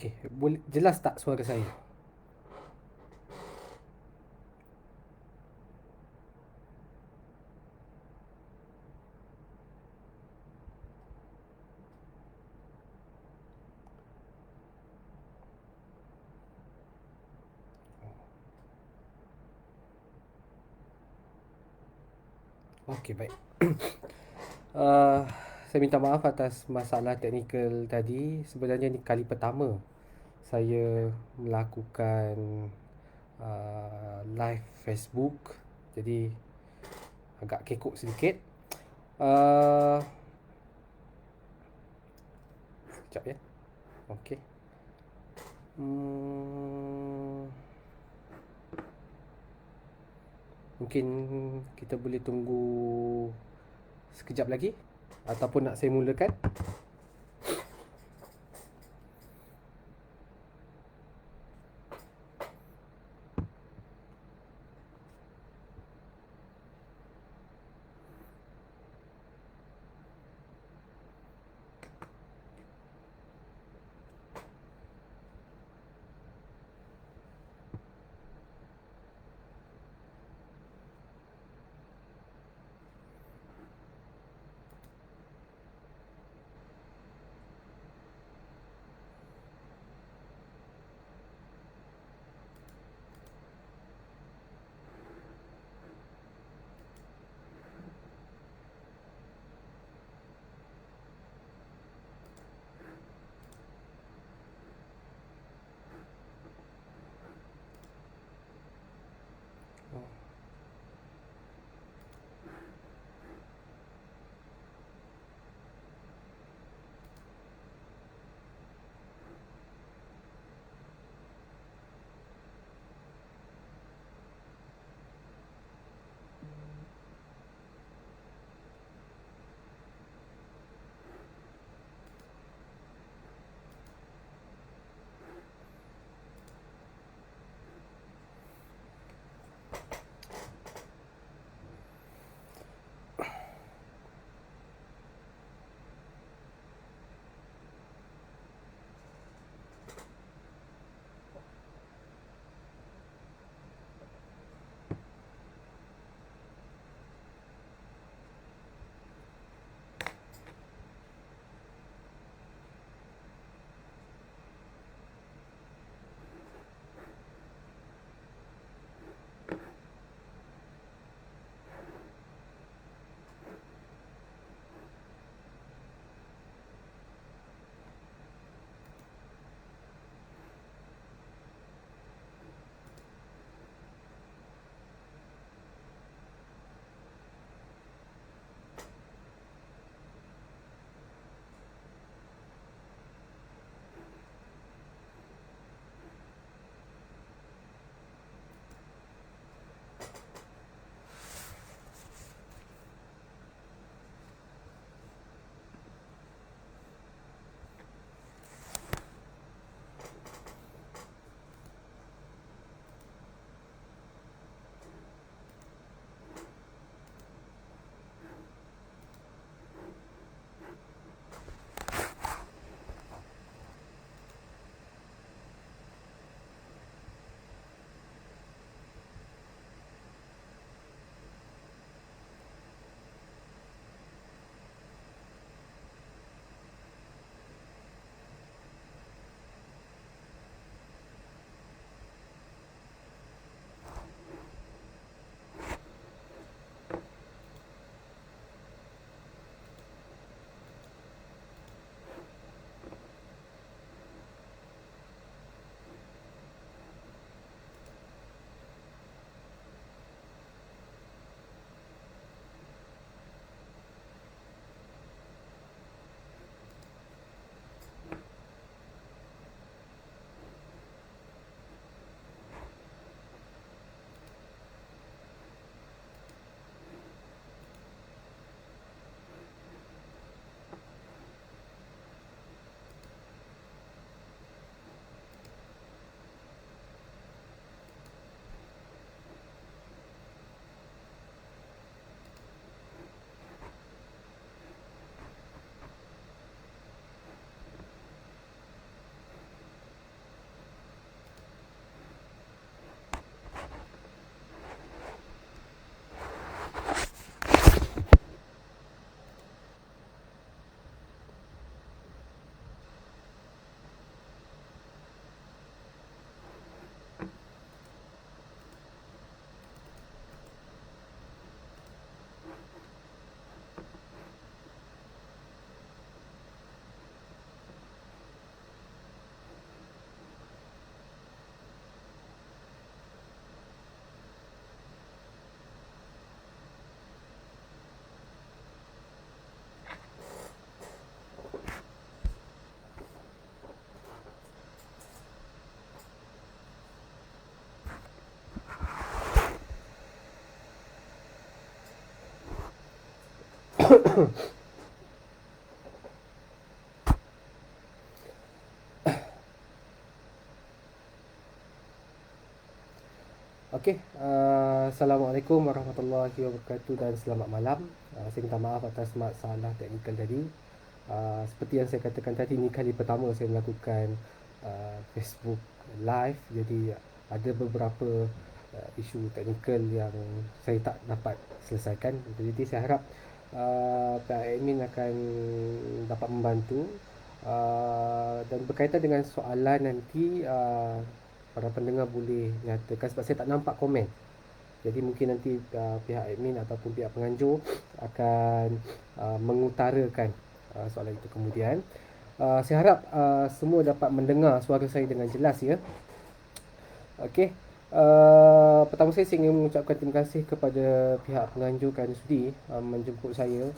Okey, boleh jelas tak suara saya? Okey, baik. Uh, saya minta maaf atas masalah teknikal tadi. Sebenarnya ni kali pertama saya melakukan live Facebook. Jadi agak kekok sedikit. Uh, Sekejap ya. Okey. Hmm, Mungkin kita boleh tunggu sekejap lagi ataupun nak saya mulakan? Okey, Assalamualaikum warahmatullahi wabarakatuh dan selamat malam. Saya minta maaf atas masalah teknikal tadi. Seperti yang saya katakan tadi, ini kali pertama saya melakukan Facebook Live. Jadi ada beberapa isu teknikal yang saya tak dapat selesaikan. Jadi saya harap Pak admin akan dapat membantu. Dan berkaitan dengan soalan nanti, para pendengar boleh nyatakan sebab saya tak nampak komen. Jadi mungkin nanti pihak admin ataupun pihak penganjur akan mengutarakan soalan itu kemudian. Saya harap semua dapat mendengar suara saya dengan jelas ya. Okey. Pertama saya ingin mengucapkan terima kasih kepada pihak penganjur kerana sudi menjemput saya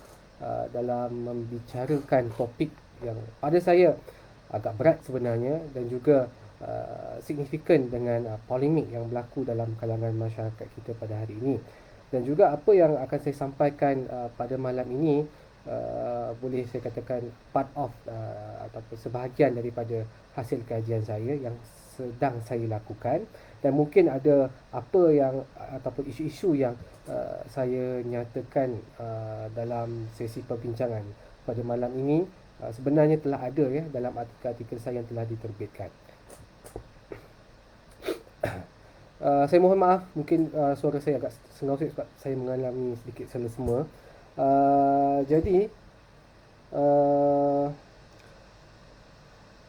dalam membicarakan topik yang pada saya agak berat sebenarnya dan juga signifikan dengan polemik yang berlaku dalam kalangan masyarakat kita pada hari ini. Dan juga apa yang akan saya sampaikan pada malam ini boleh saya katakan part of ataupun sebahagian daripada hasil kajian saya yang sedang saya lakukan, dan mungkin ada apa yang ataupun isu-isu yang saya nyatakan dalam sesi perbincangan pada malam ini sebenarnya telah ada ya dalam artikel-artikel saya yang telah diterbitkan. Saya mohon maaf, mungkin suara saya agak sengausik sebab saya mengalami sedikit selesema. Jadi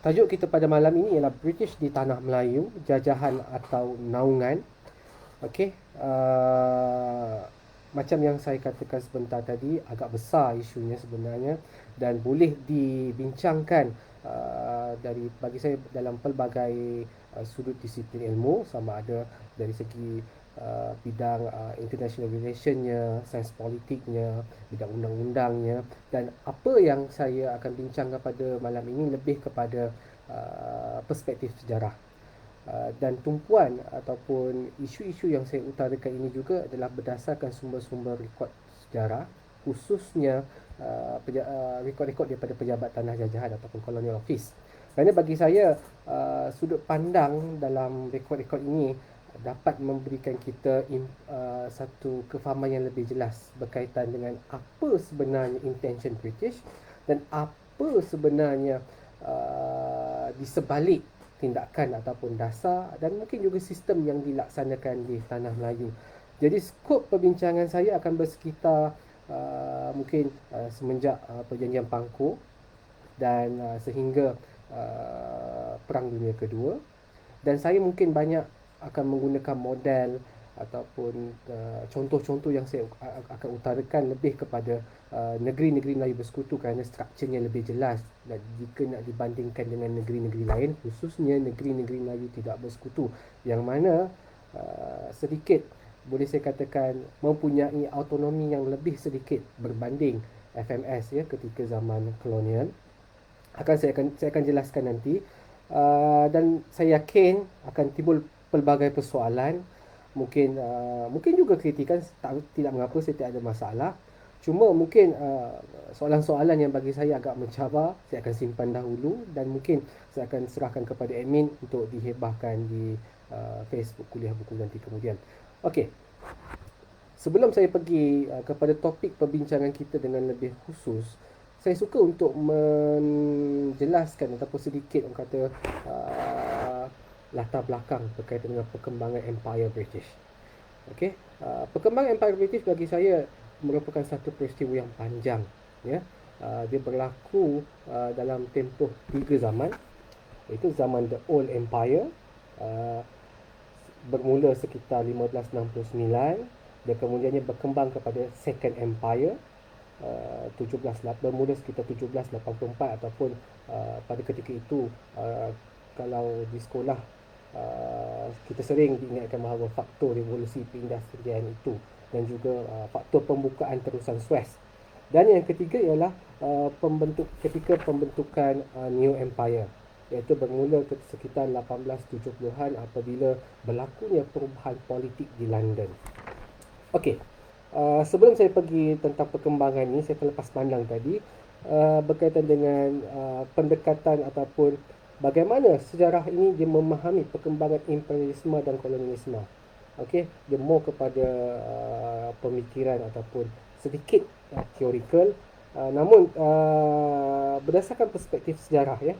tajuk kita pada malam ini ialah British di Tanah Melayu, jajahan atau naungan. Okey, macam yang saya katakan sebentar tadi, agak besar isunya sebenarnya dan boleh dibincangkan dari bagi saya dalam pelbagai sudut disiplin ilmu, sama ada dari segi bidang international relationnya, sains politiknya, bidang undang-undangnya, dan apa yang saya akan bincangkan pada malam ini lebih kepada perspektif sejarah. Dan tumpuan ataupun isu-isu yang saya utarakan ini juga adalah berdasarkan sumber-sumber rekod sejarah, khususnya rekod-rekod daripada pejabat tanah jajahan ataupun colonial office. Kerana bagi saya sudut pandang dalam rekod-rekod ini dapat memberikan kita satu kefahaman yang lebih jelas berkaitan dengan apa sebenarnya intention British dan apa sebenarnya di sebalik tindakan ataupun dasar dan mungkin juga sistem yang dilaksanakan di Tanah Melayu. Jadi skop perbincangan saya akan bersekitar mungkin semenjak perjanjian Pangkor dan sehingga Perang Dunia Kedua, dan saya mungkin banyak akan menggunakan model ataupun contoh-contoh yang saya akan utarakan lebih kepada negeri-negeri Melayu Bersekutu kerana strukturnya lebih jelas, dan jika nak dibandingkan dengan negeri-negeri lain, khususnya negeri-negeri Melayu tidak bersekutu yang mana sedikit boleh saya katakan mempunyai autonomi yang lebih sedikit berbanding FMS ya ketika zaman kolonial. Saya akan jelaskan nanti, dan saya yakin akan timbul pelbagai persoalan, mungkin juga kritikan, tidak mengapa, saya tidak ada masalah. Cuma mungkin soalan-soalan yang bagi saya agak mencabar saya akan simpan dahulu, dan mungkin saya akan serahkan kepada admin untuk dihebahkan di Facebook Kuliah Buku nanti kemudian. Okey. Sebelum saya pergi kepada topik perbincangan kita dengan lebih khusus, saya suka untuk menjelaskan ataupun sedikit orang kata latar belakang berkaitan dengan perkembangan Empire British. Okey, perkembangan Empire British bagi saya merupakan satu peristiwa yang panjang, ya. Dia berlaku dalam tempoh 3 zaman, iaitu zaman The Old Empire, bermula sekitar 1569, dan kemudiannya berkembang kepada Second Empire, bermula sekitar 1784, ataupun pada ketika itu kalau di sekolah kita sering diingatkan bahawa faktor revolusi perindustrian itu, dan juga faktor pembukaan terusan Suez. Dan yang ketiga ialah ketika pembentukan New Empire, iaitu bermula sekitar 1870-an apabila berlakunya perubahan politik di London. Okey, Sebelum saya pergi tentang perkembangan ini, saya akan lepas pandang tadi berkaitan dengan pendekatan ataupun bagaimana sejarah ini dia memahami perkembangan imperialisme dan kolonialisme. Okey, dia more kepada pemikiran ataupun sedikit teorikal, namun berdasarkan perspektif sejarah ya,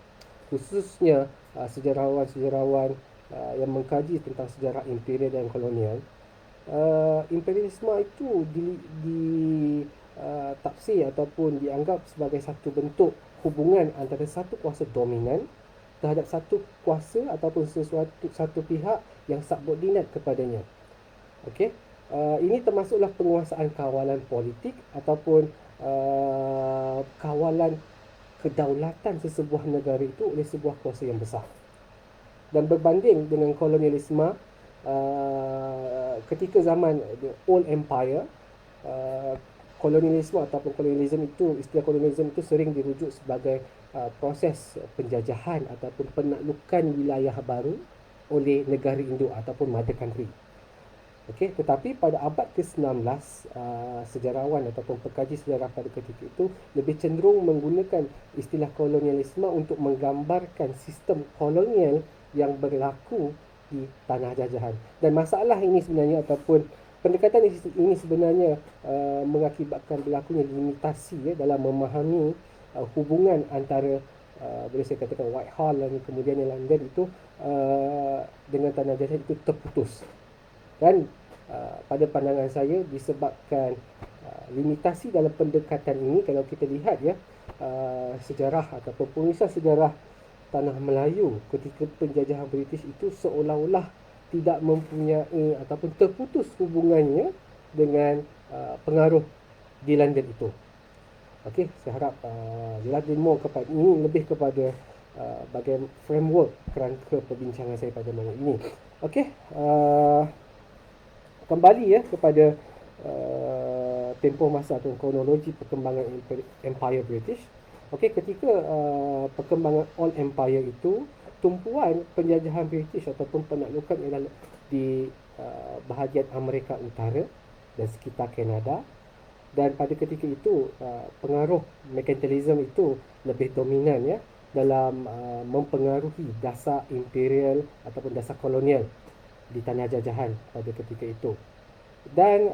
khususnya sejarawan-sejarawan yang mengkaji tentang sejarah imperial dan kolonial. Imperialisme itu di tafsir ataupun dianggap sebagai satu bentuk hubungan antara satu kuasa dominan terhadap satu kuasa ataupun satu pihak yang subordinat kepadanya. Okey, ini termasuklah penguasaan kawalan politik ataupun kawalan kedaulatan sesebuah negara itu oleh sebuah kuasa yang besar. Dan berbanding dengan kolonialisme, ketika zaman the old empire, kolonialisme ataupun kolonialisme itu, istilah kolonialisme itu sering dirujuk sebagai proses penjajahan ataupun penaklukan wilayah baru oleh negara induk ataupun mother country. Okey, tetapi pada abad ke-19, sejarawan ataupun pekaji sejarah pada ketika itu lebih cenderung menggunakan istilah kolonialisme untuk menggambarkan sistem kolonial yang berlaku di tanah jajahan. Dan masalah ini sebenarnya ataupun pendekatan ini sebenarnya mengakibatkan berlakunya limitasi dalam memahami hubungan antara boleh saya katakan Whitehall dan kemudian London itu dengan tanah jajahan itu terputus. Dan pada pandangan saya disebabkan limitasi dalam pendekatan ini, kalau kita lihat ya, sejarah ataupun penulisan sejarah tanah Melayu ketika penjajahan British itu seolah-olah tidak mempunyai ataupun terputus hubungannya dengan pengaruh di London itu. Okey, saya harap London more kepada ini lebih kepada bagian framework kerangka perbincangan saya pada malam ini. Okey, kembali ya kepada tempoh masa atau kronologi perkembangan Empire British. Okey, ketika perkembangan Old Empire itu, tumpuan penjajahan British ataupun penaklukan ialah di bahagian Amerika Utara dan sekitar Kanada. Dan pada ketika itu pengaruh mercantilism itu lebih dominan ya dalam mempengaruhi dasar imperial ataupun dasar kolonial di tanah jajahan pada ketika itu. Dan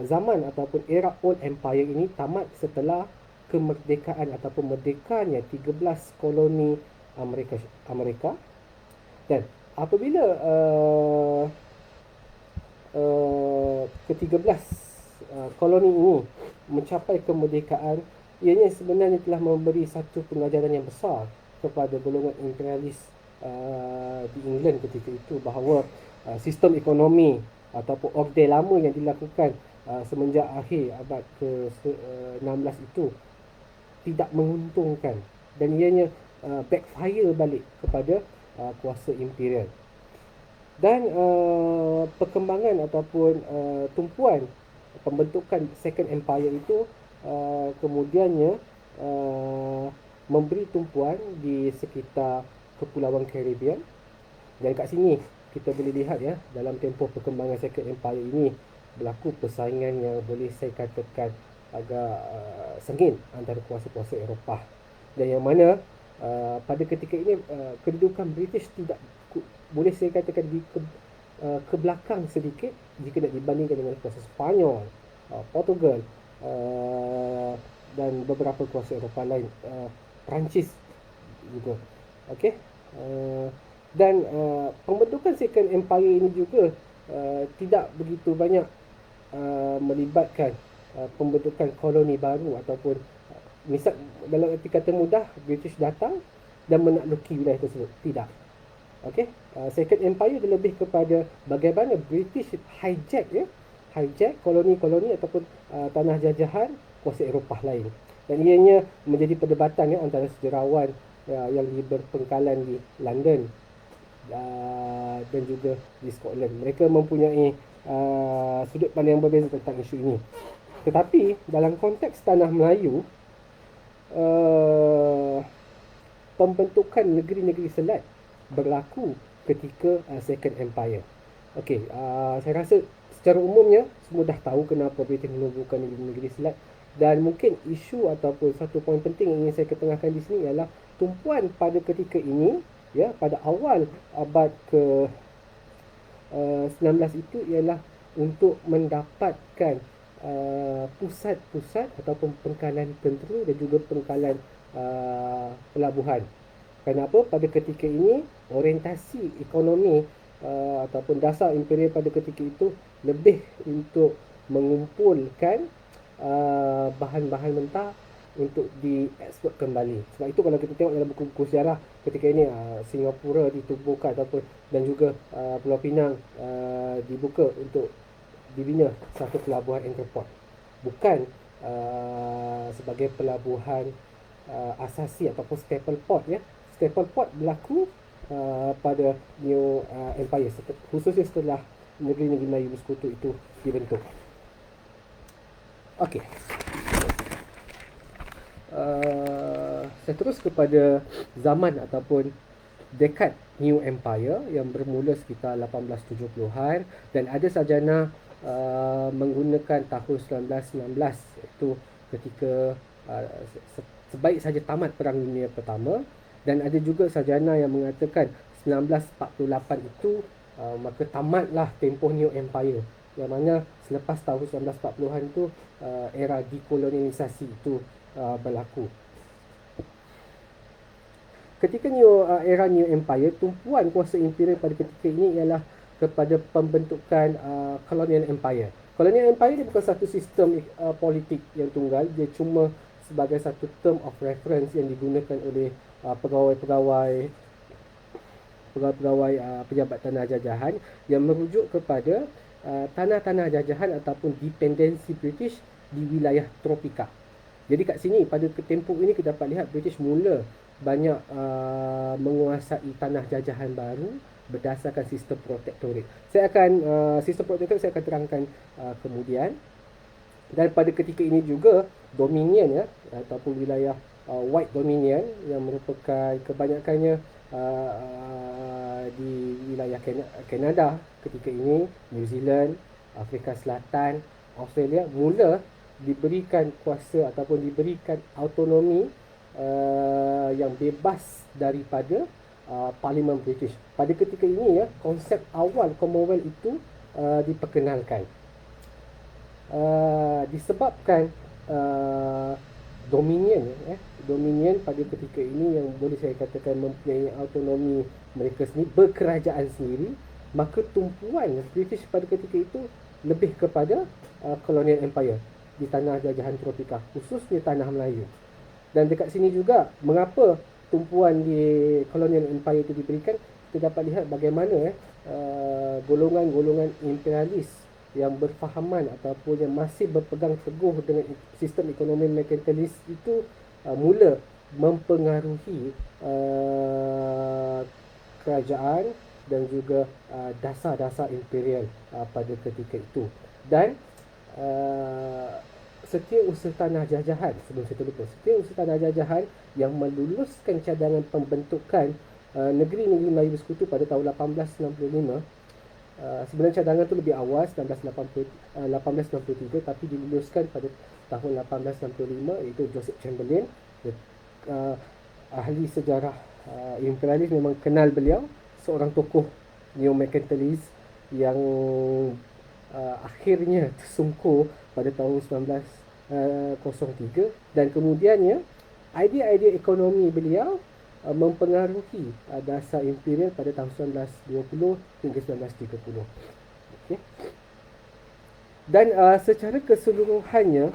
zaman ataupun era Old Empire ini tamat setelah kemerdekaan ataupun merdekanya 13 koloni Amerika. Dan apabila ke-13 koloni ini mencapai kemerdekaan, ianya sebenarnya telah memberi satu pengajaran yang besar kepada golongan imperialis di England ketika itu, bahawa sistem ekonomi ataupun orde lama yang dilakukan semenjak akhir abad ke-16 itu tidak menguntungkan dan ianya backfire balik kepada kuasa imperial. Dan perkembangan ataupun tumpuan pembentukan Second Empire itu kemudiannya memberi tumpuan di sekitar Kepulauan Caribbean. Dan kat sini kita boleh lihat ya, dalam tempoh perkembangan Second Empire ini berlaku persaingan yang boleh saya katakan agak sengit antara kuasa-kuasa Eropah, dan yang mana pada ketika ini kedudukan British tidak boleh saya katakan ke belakang sedikit jika nak dibandingkan dengan kuasa Sepanyol, Portugal dan beberapa kuasa Eropah lain, Perancis juga. Okey, dan pembentukan Second Empire ini juga tidak begitu banyak melibatkan pembentukan koloni baru ataupun misal dalam arti kata mudah British datang dan menakluki wilayah tersebut. Tidak. Okey, Second Empire lebih kepada bagaimana British hijack koloni-koloni ataupun tanah jajahan kuasa Eropah lain. Dan ianya menjadi perdebatan antara sejarawan yang berpengkalan di London dan juga di Scotland. Mereka mempunyai sudut pandang yang berbeza tentang isu ini. Tetapi dalam konteks tanah Melayu, pembentukan negeri-negeri selat berlaku ketika Second Empire. Okey, saya rasa secara umumnya semua dah tahu kenapa British menubuhkan negeri Selat, dan mungkin isu ataupun satu poin penting yang ingin saya ketengahkan di sini ialah tumpuan pada ketika ini, ya, pada awal abad ke 19 itu ialah untuk mendapatkan pusat-pusat ataupun pengkalan tentera dan juga pengkalan pelabuhan. Kenapa? Pada ketika ini orientasi ekonomi ataupun dasar imperial pada ketika itu lebih untuk mengumpulkan bahan-bahan mentah untuk dieksport kembali. Sebab itu kalau kita tengok dalam buku-buku sejarah ketika ini Singapura ditubuhkan ataupun dan juga Pulau Pinang dibuka untuk dibina satu pelabuhan entrepot. Bukan sebagai pelabuhan asasi ataupun staple port, ya. Staple port berlaku pada New Empire, khususnya setelah negeri-negeri Melayu Bersekutu itu dibentuk. Okey. Saya terus kepada zaman ataupun dekad New Empire yang bermula sekitar 1870-an, dan ada sarjana menggunakan tahun 1919 iaitu ketika sebaik saja tamat Perang Dunia Pertama, dan ada juga sarjana yang mengatakan 1948 itu maka tamatlah tempoh New Empire, yang mana selepas tahun 1940-an itu era dekolonialisasi itu berlaku. Ketika era New Empire, tumpuan kuasa imperial pada ketika ini ialah kepada pembentukan Colonial Empire. Colonial Empire dia bukan satu sistem politik yang tunggal, dia cuma sebagai satu term of reference yang digunakan oleh pegawai-pegawai pejabat tanah jajahan yang merujuk kepada tanah-tanah jajahan ataupun dependensi British di wilayah tropika. Jadi kat sini pada tempoh ini kita dapat lihat British mula banyak menguasai tanah jajahan baru berdasarkan sistem protectorate. Sistem protectorate saya akan terangkan kemudian. Dan pada ketika ini juga Dominion, ya, ataupun wilayah White Dominion yang merupakan kebanyakannya di wilayah Kanada ketika ini, New Zealand, Afrika Selatan, Australia mula diberikan kuasa ataupun diberikan autonomi yang bebas daripada Parlimen British. Pada ketika ini, ya, konsep awal Commonwealth itu diperkenalkan. Disebabkan Dominion, Dominion pada ketika ini yang boleh saya katakan mempunyai autonomi mereka sendiri, berkerajaan sendiri, maka tumpuan British pada ketika itu lebih kepada Colonial Empire di tanah jajahan tropika, khususnya tanah Melayu. Dan dekat sini juga mengapa tumpuan di Colonial Empire itu diberikan, kita dapat lihat bagaimana golongan-golongan imperialis yang berfahaman ataupun yang masih berpegang teguh dengan sistem ekonomi merkantilis itu mula mempengaruhi kerajaan dan juga dasar-dasar imperial pada ketika itu. Dan setiausaha tanah jajahan, sebelum saya terlupa, setiausaha tanah jajahan yang meluluskan cadangan pembentukan negeri-negeri Melayu Bersekutu pada tahun 1865. Sebenarnya cadangan itu lebih awal 1863, tapi diluluskan pada tahun 1865, iaitu Joseph Chamberlain, ahli sejarah imperialis, memang kenal beliau, seorang tokoh neo mercantilist yang akhirnya tersungkur pada tahun 1903, dan kemudiannya idea-idea ekonomi beliau mempengaruhi dasar imperial pada tahun 1920 hingga 1930. Okay. Dan secara keseluruhannya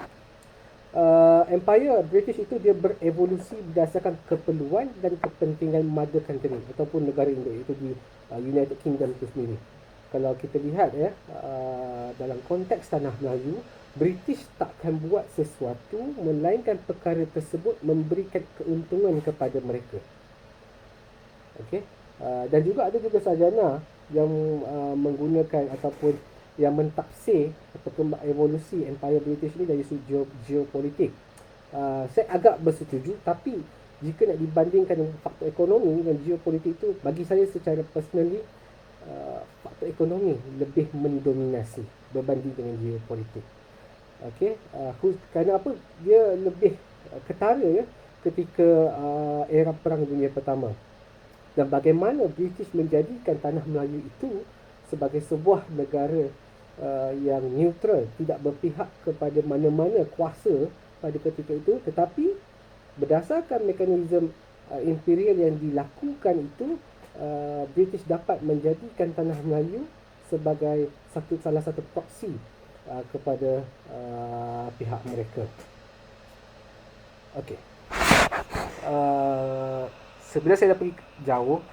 Empire British itu dia berevolusi berdasarkan keperluan dan kepentingan mother country ataupun negara induk, iaitu di United Kingdom itu sendiri. Kalau kita lihat, ya, dalam konteks tanah Melayu, British takkan buat sesuatu melainkan perkara tersebut memberikan keuntungan kepada mereka. Okey. Dan juga ada juga sarjana yang menggunakan ataupun yang mentafsir perkembangan evolusi Empire British ini dari sudut geopolitik. Saya agak bersetuju, tapi jika nak dibandingkan dengan faktor ekonomi dan geopolitik itu, bagi saya secara personally faktor ekonomi lebih mendominasi berbanding dengan geopolitik. Okey, kerana apa? Dia lebih ketara ya ketika era Perang Dunia Pertama. Dan bagaimana British menjadikan tanah Melayu itu sebagai sebuah negara yang neutral, tidak berpihak kepada mana-mana kuasa pada ketika itu, tetapi berdasarkan mekanisme imperial yang dilakukan itu, British dapat menjadikan tanah Melayu sebagai salah satu proksi kepada pihak mereka. Okey. Sebenarnya saya dah pergi jauh,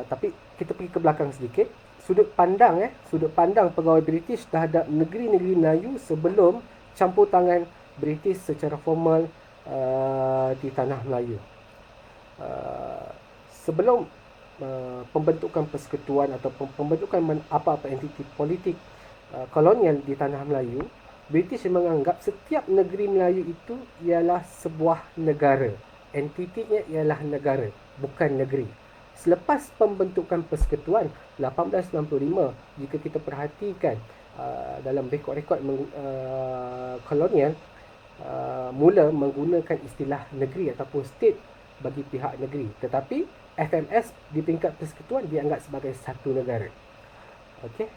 tapi kita pergi ke belakang sedikit. Sudut pandang pegawai British terhadap negeri-negeri Melayu sebelum campur tangan British secara formal di tanah Melayu. Sebelum pembentukan persekutuan atau pembentukan apa-apa entiti politik kolonial di tanah Melayu, British menganggap setiap negeri Melayu itu ialah sebuah negara. Entitinya ialah negara, bukan negeri. Selepas pembentukan persekutuan 1865, jika kita perhatikan dalam rekod-rekod kolonial, mula menggunakan istilah negeri ataupun state bagi pihak negeri, tetapi FMS di tingkat persekutuan dianggap sebagai satu negara. Okey.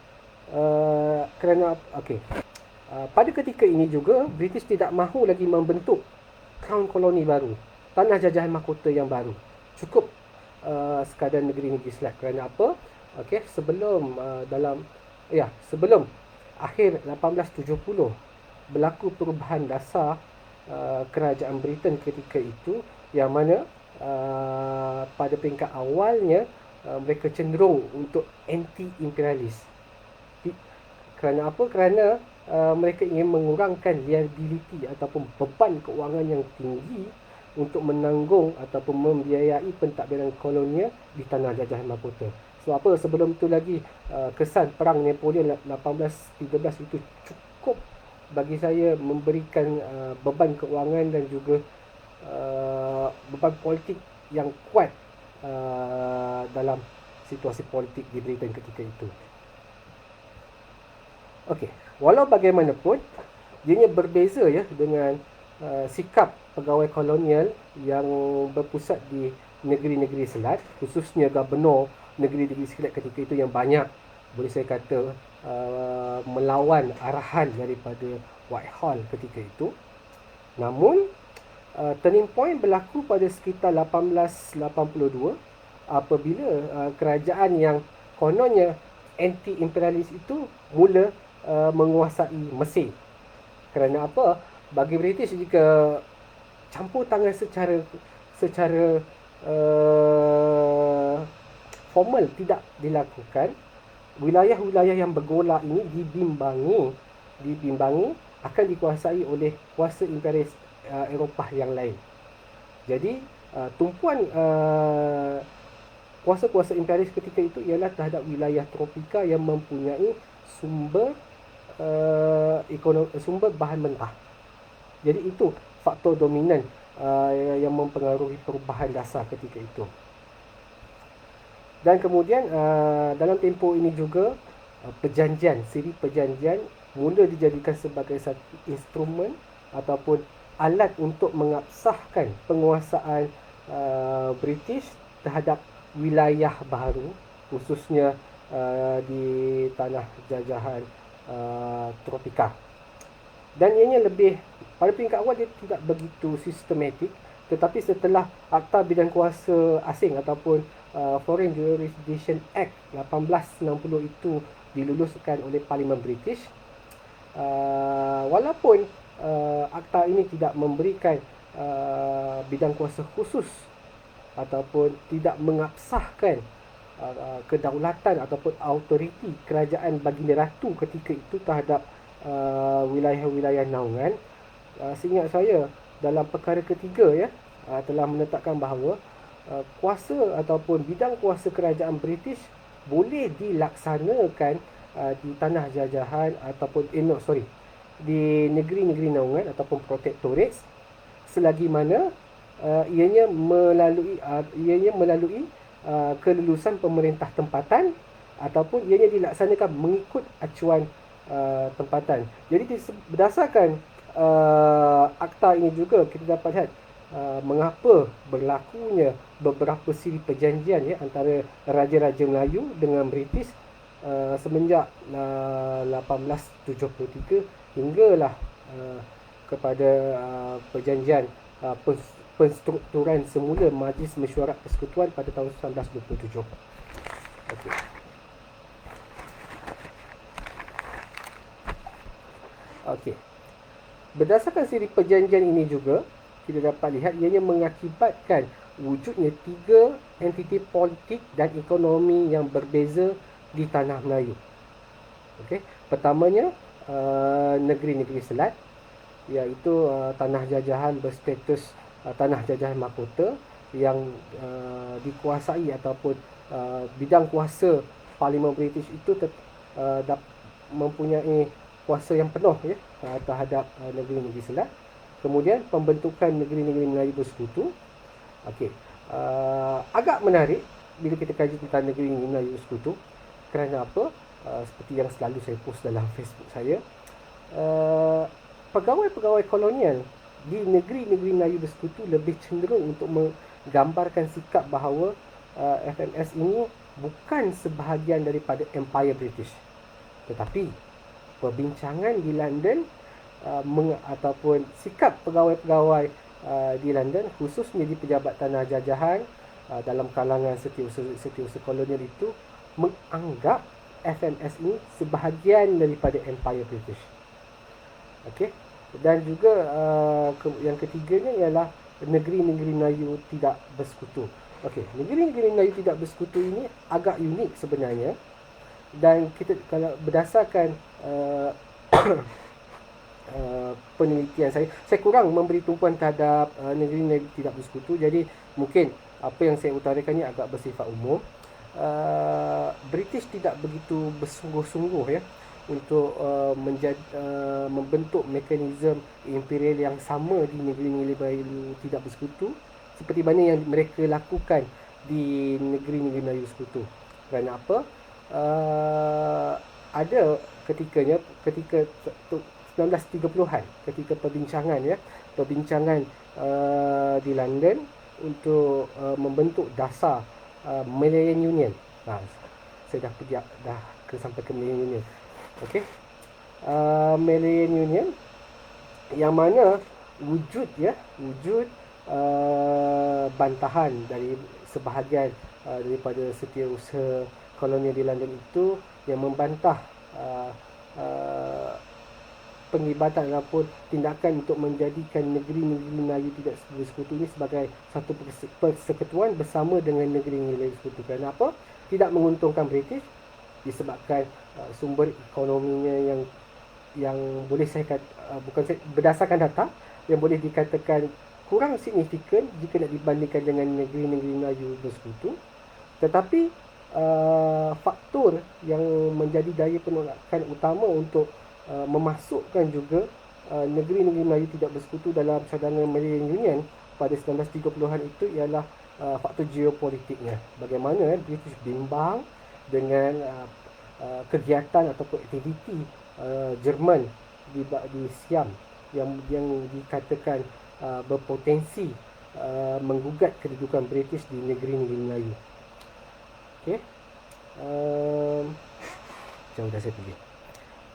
Pada ketika ini juga British tidak mahu lagi membentuk crown koloni baru, tanah jajahan mahkota yang baru. Cukup sekadar negeri-negeri Selat. Kerana apa? Okey, sebelum akhir 1870 berlaku perubahan dasar kerajaan Britain ketika itu, yang mana pada peringkat awalnya mereka cenderung untuk anti-imperialis. Kerana apa? Kerana mereka ingin mengurangkan liability ataupun beban keuangan yang tinggi untuk menanggung ataupun membiayai pentadbiran kolonial di tanah jajahan mahkota. Sebab apa? Sebelum itu lagi kesan perang Napoleon 1813 itu cukup bagi saya memberikan beban keuangan dan juga beban politik yang kuat dalam situasi politik di Britain ketika itu. Okey, walau bagaimanapun ianya berbeza ya dengan sikap pegawai kolonial yang berpusat di negeri-negeri Selat, khususnya gubernur negeri-negeri Selat ketika itu yang banyak, boleh saya kata, melawan arahan daripada Whitehall ketika itu. Namun turning point berlaku pada sekitar 1882 apabila kerajaan yang kononnya anti-imperialis itu mula menguasai Mesir. Kerana apa? Bagi British, jika campur tangan secara formal tidak dilakukan, wilayah-wilayah yang bergolak ini dibimbangi akan dikuasai oleh kuasa imperialis Eropah yang lain. Jadi tumpuan kuasa-kuasa imperialis ketika itu ialah terhadap wilayah tropika yang mempunyai sumber bahan mentah. Jadi itu faktor dominan yang mempengaruhi perubahan dasar ketika itu. Dan kemudian dalam tempoh ini juga siri perjanjian mula dijadikan sebagai satu instrumen ataupun alat untuk mengabsahkan penguasaan British terhadap wilayah baru, khususnya di tanah jajahan tropika. Dan ianya lebih, pada peringkat awal dia tidak begitu sistematik, tetapi setelah Akta Bidang Kuasa Asing ataupun Foreign Jurisdiction Act 1860 itu diluluskan oleh Parlimen British, walaupun akta ini tidak memberikan bidang kuasa khusus ataupun tidak mengabsahkan kedaulatan ataupun autoriti kerajaan Baginda Ratu ketika itu terhadap wilayah-wilayah naungan. Seingat saya dalam perkara ketiga telah menetapkan bahawa kuasa ataupun bidang kuasa kerajaan British boleh dilaksanakan di tanah jajahan ataupun di negeri-negeri naungan ataupun protectorates, selagi mana ianya melalui kelulusan pemerintah tempatan ataupun ianya dilaksanakan mengikut acuan tempatan. Jadi berdasarkan akta ini juga kita dapat lihat mengapa berlakunya beberapa siri perjanjian ya antara Raja-Raja Melayu dengan British semenjak 1873 hinggalah kepada perjanjian penstrukturan semula Majlis Mesyuarat Persekutuan pada tahun 1927. Okey. Okey. Berdasarkan siri perjanjian ini juga kita dapat lihat ianya mengakibatkan wujudnya 3 entiti politik dan ekonomi yang berbeza di tanah Melayu. Okey, pertamanya negeri-negeri Selat, iaitu tanah jajahan berstatus tanah jajahan mahkota yang dikuasai ataupun bidang kuasa Parlimen British itu mempunyai kuasa yang penuh ya terhadap negeri-negeri Selat. Kemudian pembentukan negeri-negeri Melayu Bersekutu. Okey, agak menarik bila kita kaji tentang negeri Melayu Bersekutu. Kerana apa? Seperti yang selalu saya post dalam Facebook saya, pegawai-pegawai kolonial di negeri-negeri Melayu Bersekutu lebih cenderung untuk menggambarkan sikap bahawa FMS ini bukan sebahagian daripada Empire British. Tetapi perbincangan di London ataupun sikap pegawai-pegawai di London, khususnya di pejabat tanah jajahan dalam kalangan setiausaha kolonial itu, menganggap FMS ini sebahagian daripada Empire British. Okey. Dan juga yang ketiganya ialah negeri-negeri Melayu tidak bersekutu. Okey, negeri-negeri Melayu tidak bersekutu ini agak unik sebenarnya. Dan kita kalau berdasarkan penelitian saya kurang memberi tumpuan terhadap negeri-negeri tidak bersekutu. Jadi mungkin apa yang saya utarakan ini agak bersifat umum. British tidak begitu bersungguh-sungguh ya untuk membentuk mekanisme imperial yang sama di negeri-negeri Melayu tidak bersekutu seperti mana yang mereka lakukan di negeri-negeri Melayu Bersekutu. Kerana apa? Ada ketika 1930-an ketika perbincangan di London untuk membentuk dasar Malayan Union. Saya dah sampai ke Malayan Union. Okey. Malayan Union yang mana wujud bantahan dari sebahagian daripada setiausaha kolonial di London itu yang membantah penglibatan ataupun tindakan untuk menjadikan negeri-negeri Melayu tidak bersekutu ini sebagai satu persekutuan bersama dengan negeri-negeri bersekutu. Kenapa? Tidak menguntungkan British disebabkan sumber ekonominya yang boleh saya kata berdasarkan data yang boleh dikatakan kurang signifikan jika nak dibandingkan dengan negeri-negeri Melayu Bersekutu. Tetapi faktor yang menjadi daya penolakan utama untuk memasukkan juga negeri-negeri Melayu tidak bersekutu dalam cadangan Malayan Union pada 1930-an itu ialah faktor geopolitiknya. Bagaimana British bimbang dengan kegiatan ataupun aktiviti Jerman di Siam yang dikatakan berpotensi menggugat kedudukan British di negeri-negeri Melayu. Okey. Jauh dah saya pergi.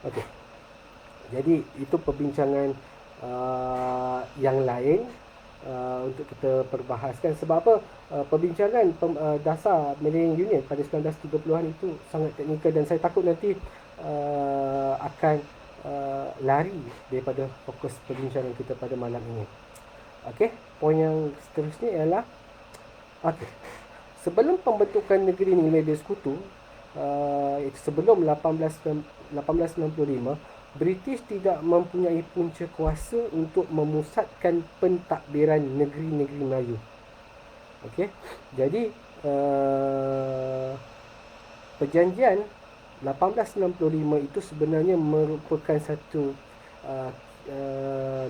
Okey. Jadi itu perbincangan yang lain untuk kita perbahaskan. Sebab apa? Perbincangan dasar Malayan Union pada 1930-an itu sangat teknikal dan saya takut nanti akan lari daripada fokus perbincangan kita pada malam ini. Okey, poin yang seterusnya ialah sebelum pembentukan negeri Melayu Bersekutu, sebelum 1895, British tidak mempunyai punca kuasa untuk memusatkan pentadbiran negeri-negeri Melayu. Okey. Jadi perjanjian 1865 itu sebenarnya merupakan satu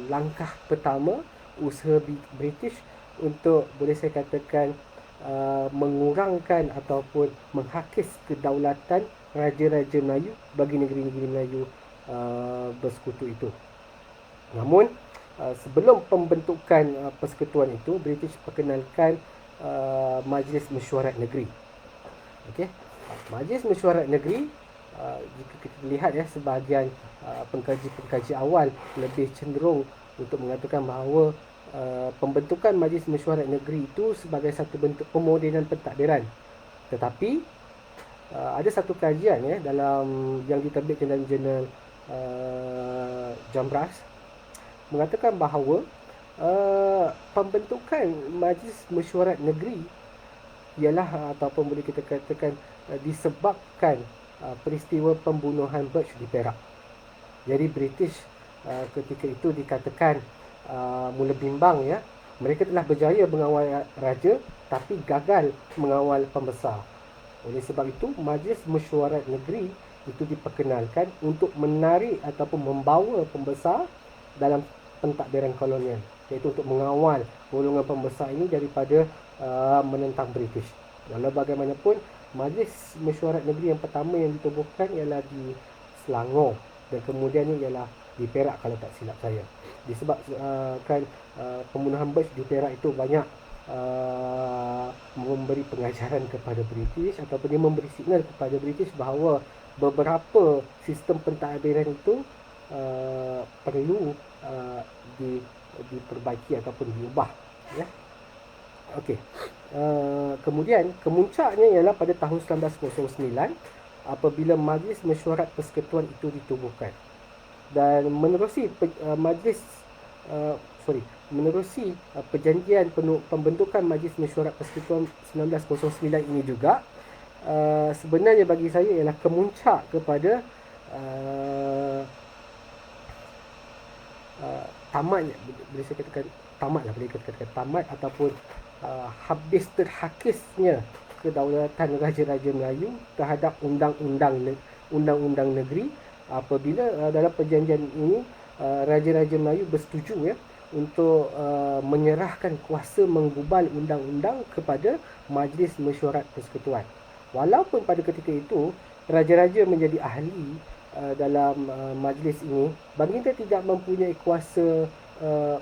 langkah pertama usaha British untuk boleh saya katakan mengurangkan ataupun menghakis kedaulatan Raja-Raja Melayu bagi negeri-negeri Melayu bersekutu itu. Namun sebelum pembentukan persekutuan itu, British perkenalkan Majlis Mesyuarat Negeri. Okey. Majlis Mesyuarat Negeri, jika kita lihat ya, sebahagian pengkaji-pengkaji awal lebih cenderung untuk mengatakan bahawa pembentukan Majlis Mesyuarat Negeri itu sebagai satu bentuk pemodenan pentadbiran. Tetapi ada satu kajian ya dalam yang diterbitkan dalam jurnal Jambras mengatakan bahawa pembentukan Majlis Mesyuarat Negeri ialah ataupun boleh kita katakan disebabkan peristiwa pembunuhan Birch di Perak. Jadi British ketika itu dikatakan mula bimbang ya. Mereka telah berjaya mengawal raja tapi gagal mengawal pembesar. Oleh sebab itu Majlis Mesyuarat Negeri itu diperkenalkan untuk menarik ataupun membawa pembesar dalam pentadbiran kolonial, iaitu untuk mengawal golongan pembesar ini daripada menentang British. Walau bagaimanapun, Majlis Mesyuarat Negeri yang pertama yang ditubuhkan ialah di Selangor dan kemudiannya ialah di Perak kalau tak silap saya. Disebabkan pembunuhan Birch di Perak itu banyak memberi pengajaran kepada British ataupun dia memberi signal kepada British bahawa beberapa sistem pentadbiran itu perlu diperbaiki ataupun diubah ya. Okey. Kemudian kemuncaknya ialah pada tahun 1909 apabila Majlis Mesyuarat Persekutuan itu ditubuhkan. Dan menerusi perjanjian pembentukan Majlis Mesyuarat Persekutuan 1909 ini juga sebenarnya bagi saya ialah kemuncak kepada tamatnya, boleh saya katakan tamat ataupun habis terhakisnya kedaulatan Raja-Raja Melayu terhadap undang-undang negeri apabila dalam perjanjian ini Raja-Raja Melayu bersetuju ya untuk menyerahkan kuasa menggubal undang-undang kepada Majlis Mesyuarat Persekutuan. Walaupun pada ketika itu raja-raja menjadi ahli dalam majlis ini, baginda tidak mempunyai kuasa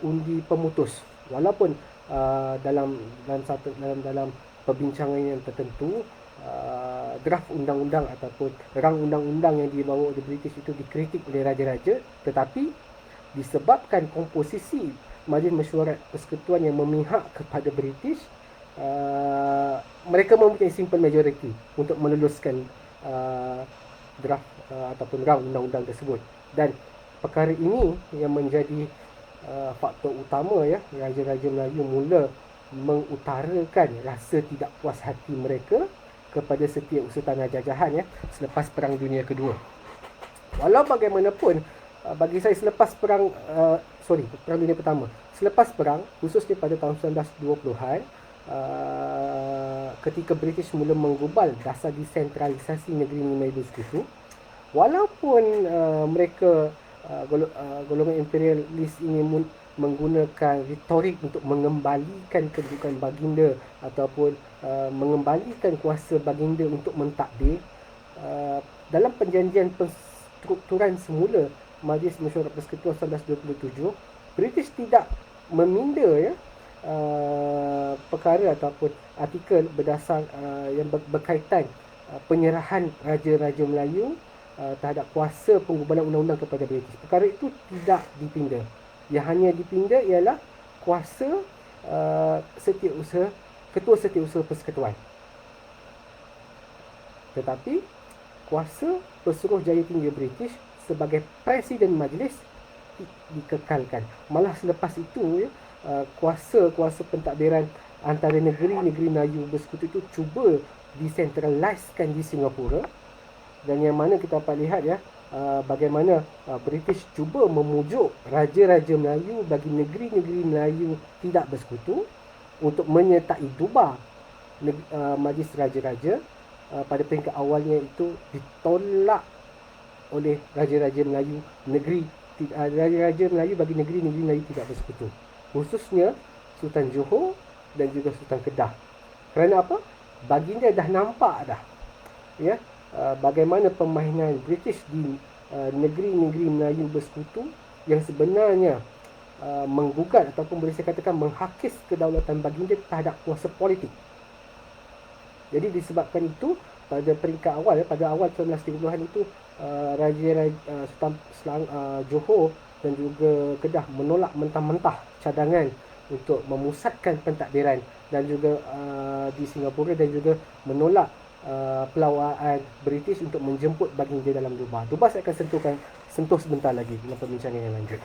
undi pemutus. Walaupun dalam perbincangan yang tertentu draft undang-undang ataupun rang undang-undang yang dibawa oleh British itu dikritik oleh raja-raja, tetapi disebabkan komposisi Majlis Mesyuarat Persekutuan yang memihak kepada British, mereka mempunyai simple majority untuk meluluskan draft ataupun rang undang-undang tersebut. Dan perkara ini yang menjadi faktor utama ya, Raja-Raja Melayu mula mengutarakan rasa tidak puas hati mereka kepada setiausaha tanah jajahan ya selepas Perang Dunia Kedua. Walau bagaimanapun, bagi saya selepas Perang Dunia Pertama, selepas perang, khususnya pada tahun 1920-an, ketika British mula menggubal dasar desentralisasi negeri Melayu Sekutu, walaupun mereka golongan imperialis ini menggunakan retorik untuk mengembalikan kedudukan baginda ataupun mengembalikan kuasa baginda untuk mentadbir, dalam perjanjian penstrukturan semula Majlis Mesyuarat Persekutuan 1927, British tidak meminda ya perkara ataupun artikel berdasar yang berkaitan penyerahan Raja-Raja Melayu terhadap kuasa penggubalan undang-undang kepada British. Perkara itu tidak dipinda. Yang hanya dipinda ialah kuasa Ketua Setiausaha Persekutuan. Tetapi kuasa Pesuruhjaya Tinggi British sebagai Presiden Majlis dikekalkan. Malah selepas itu ya, kuasa pentadbiran antara negeri-negeri Melayu Bersekutu itu cuba decentralisekan di Singapura, dan yang mana kita dapat lihat ya bagaimana British cuba memujuk Raja-Raja Melayu bagi negeri-negeri Melayu tidak bersekutu untuk menyertai Duba Majlis Raja-Raja. Pada peringkat awalnya itu ditolak oleh Raja-Raja Melayu Raja-Raja Melayu bagi negeri-negeri Melayu tidak bersekutu, khususnya Sultan Johor dan juga Sultan Kedah. Kerana apa? Baginda dah nampak dah, ya, bagaimana permainan British di negeri-negeri Melayu bersekutu yang sebenarnya menggugat ataupun boleh saya katakan menghakis kedaulatan baginda terhadap kuasa politik. Jadi disebabkan itu pada peringkat awal, pada awal 1930-an itu Raja Sultan Johor dan juga Kedah menolak mentah-mentah cadangan untuk memusatkan pentadbiran, dan juga di Singapura, dan juga menolak pelawaan British untuk menjemput baginda dalam Dubah. Dubah saya akan sentuh sebentar lagi dalam perbincangan yang lanjut.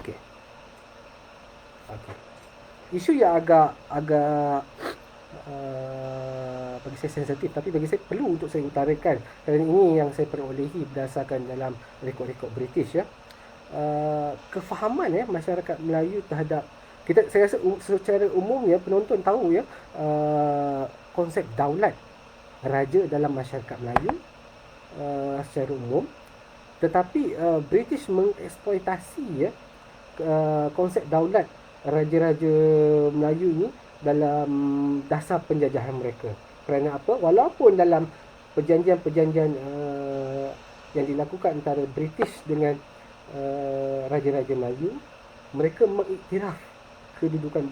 Okey. Okey. Isu yang agak bagi saya sensitif, tapi bagi saya perlu untuk saya utarakan, kerana ini yang saya perolehi berdasarkan dalam rekod-rekod British, ya. Kefahaman, ya, masyarakat Melayu terhadap saya rasa secara umum, ya, penonton tahu, ya, konsep daulat raja dalam masyarakat Melayu secara umum, tetapi British mengeksploitasi, ya, konsep daulat raja-raja Melayu ni dalam dasar penjajahan mereka. Kerana apa? Walaupun dalam perjanjian-perjanjian yang dilakukan antara British dengan raja-raja Melayu, mereka mengiktiraf kedudukan